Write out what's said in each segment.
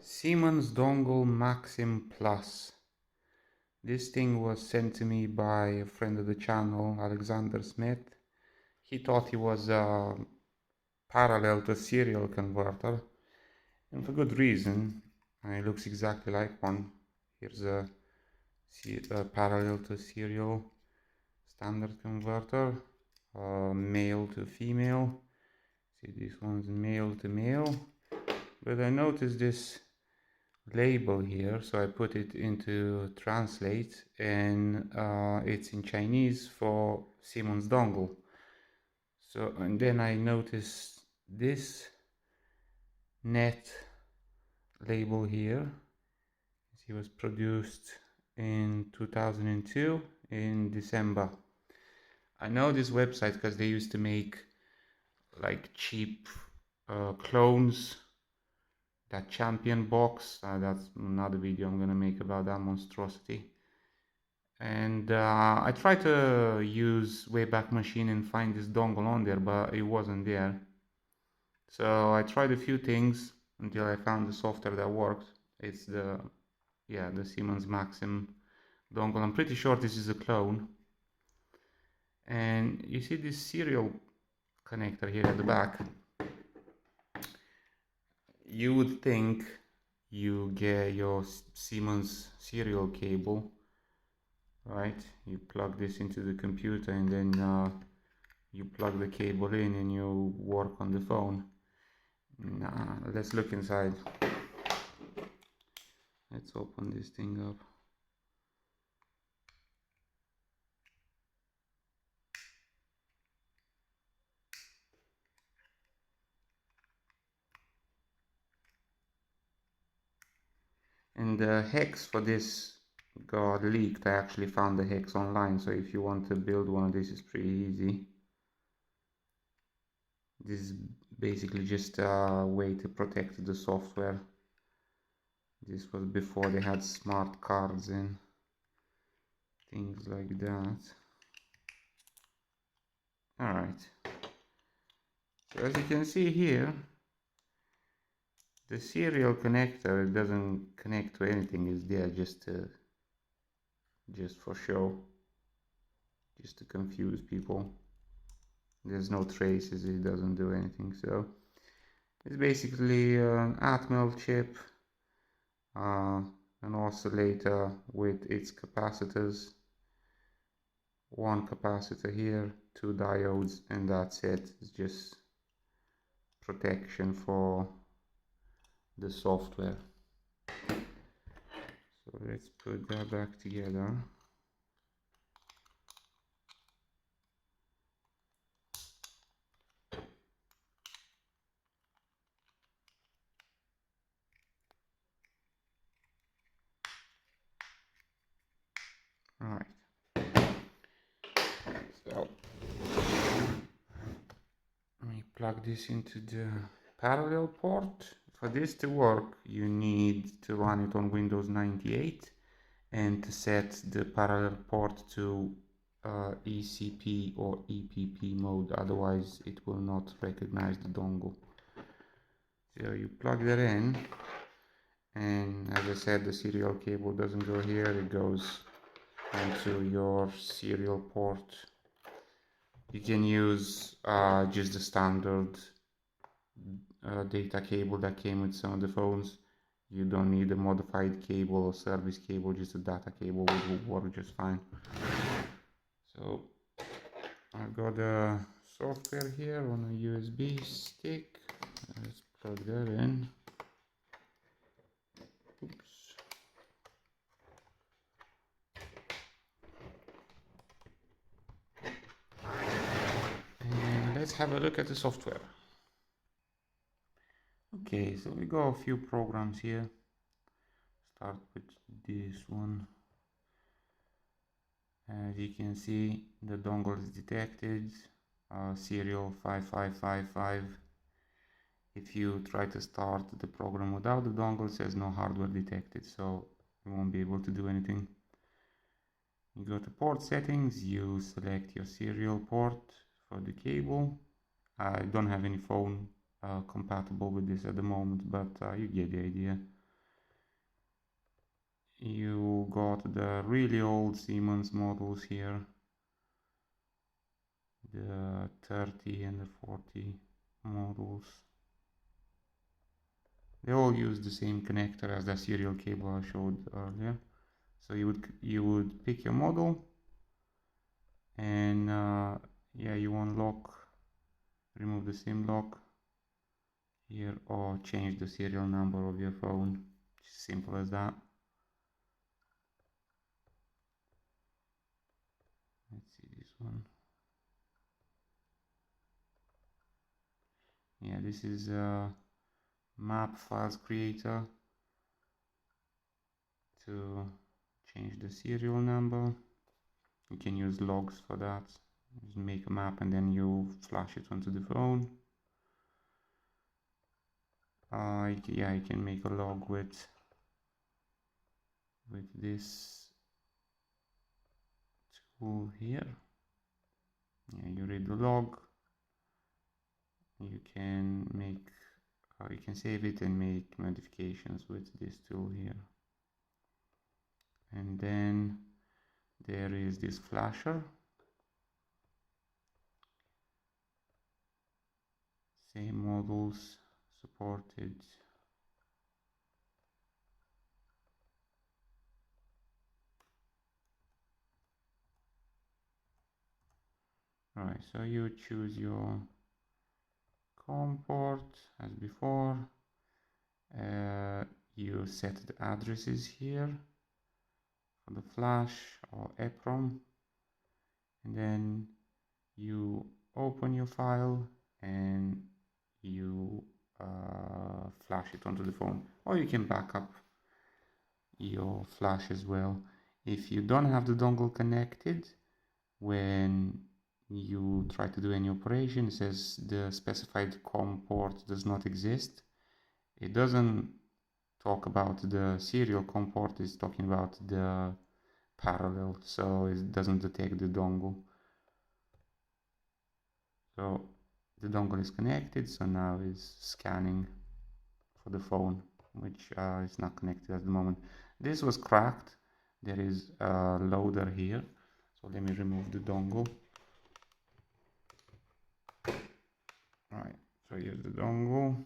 Siemens Dongle Maxim Plus. This thing was sent to me by a friend of the channel, Alexander Smith. He thought it was parallel to serial converter, and for good reason. It looks exactly like one. Here's a parallel to serial standard converter, male to female. See, this one's male to male, but I noticed this label here, so I put it into translate, and it's in Chinese for Siemens Dongle. So, and then I noticed this net label here. It was produced in 2002 in December. I know this website because they used to make like cheap clones. That champion box, that's another video I'm gonna make about that monstrosity. And I tried to use Wayback Machine and find this dongle on there, but it wasn't there. So I tried a few things until I found the software that worked. It's the Siemens Maxim dongle. I'm pretty sure this is a clone. And you see this serial connector here at the back. You would think you get your Siemens serial cable, right? You plug this into the computer, and then you plug the cable in and you work on the phone. Nah, let's look inside. Let's open this thing up. And the hex for this got leaked. I actually found the hex online, so if you want to build one, this is pretty easy. This is basically just a way to protect the software. This was before they had smart cards and things like that. Alright, so as you can see here, the serial connector doesn't connect to anything. It's there just for show, just to confuse people. There's no traces, it doesn't do anything. So it's basically an Atmel chip, an oscillator with its capacitors, one capacitor here, two diodes, and that's it. It's just protection for the software. So let's put that back together. Alright, so let me plug this into the parallel port. For this to work, you need to run it on Windows 98 and to set the parallel port to ECP or EPP mode, otherwise it will not recognize the dongle. So you plug that in, and as I said, the serial cable doesn't go here, it goes onto your serial port. You can use just the standard data cable that came with some of the phones. You don't need a modified cable or service cable, just a data cable will work just fine. So I've got the software here on a USB stick. Let's plug that in. Oops. And let's have a look at the software. Okay, so we got a few programs here. Start with this one. As you can see, the dongle is detected, serial 5555. If you try to start the program without the dongle, it says no hardware detected, so you won't be able to do anything. You go to port settings, you select your serial port for the cable. I don't have any phone compatible with this at the moment, but you get the idea. you got the really old Siemens models here, the 30 and the 40 models. They all use the same connector as the serial cable I showed earlier. So you would pick your model, and yeah, you unlock, remove the SIM lock here, or change the serial number of your phone. Simple as that. Let's see this one. Yeah, this is a map files creator to change the serial number. You can use logs for that. Just make a map and then you flash it onto the phone. Yeah, you can make a log with this tool here. Yeah, you read the log. You can make, you can save it and make modifications with this tool here. And then there is this flasher. Same models supported. Alright, so you choose your COM port as before. You set the addresses here for the flash or EPROM, and then you open your file and you flash it onto the phone, or you can back up your flash as well. If you don't have the dongle connected, when you try to do any operation, it says the specified COM port does not exist. It doesn't talk about the serial COM port, it's talking about the parallel, so it doesn't detect the dongle. So the dongle is connected, so now it's scanning for the phone, which is not connected at the moment. This was cracked. There is a loader here, so let me remove the dongle. Right, so here's the dongle.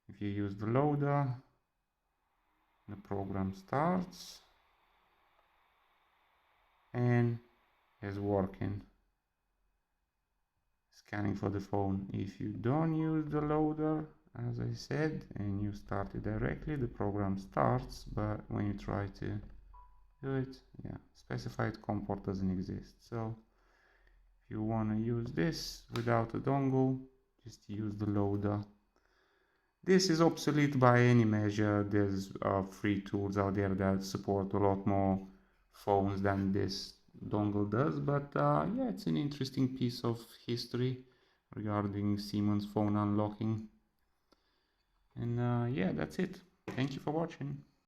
If you use the loader, the program starts and is working, scanning for the phone. If you don't use the loader, as I said, and you start it directly, the program starts, but when you try to do it, yeah, specified COM port doesn't exist. So if you want to use this without a dongle, just use the loader. This is obsolete by any measure. There's free tools out there that support a lot more phones than this dongle does, but yeah, it's an interesting piece of history regarding Siemens phone unlocking. And yeah, that's it. Thank you for watching.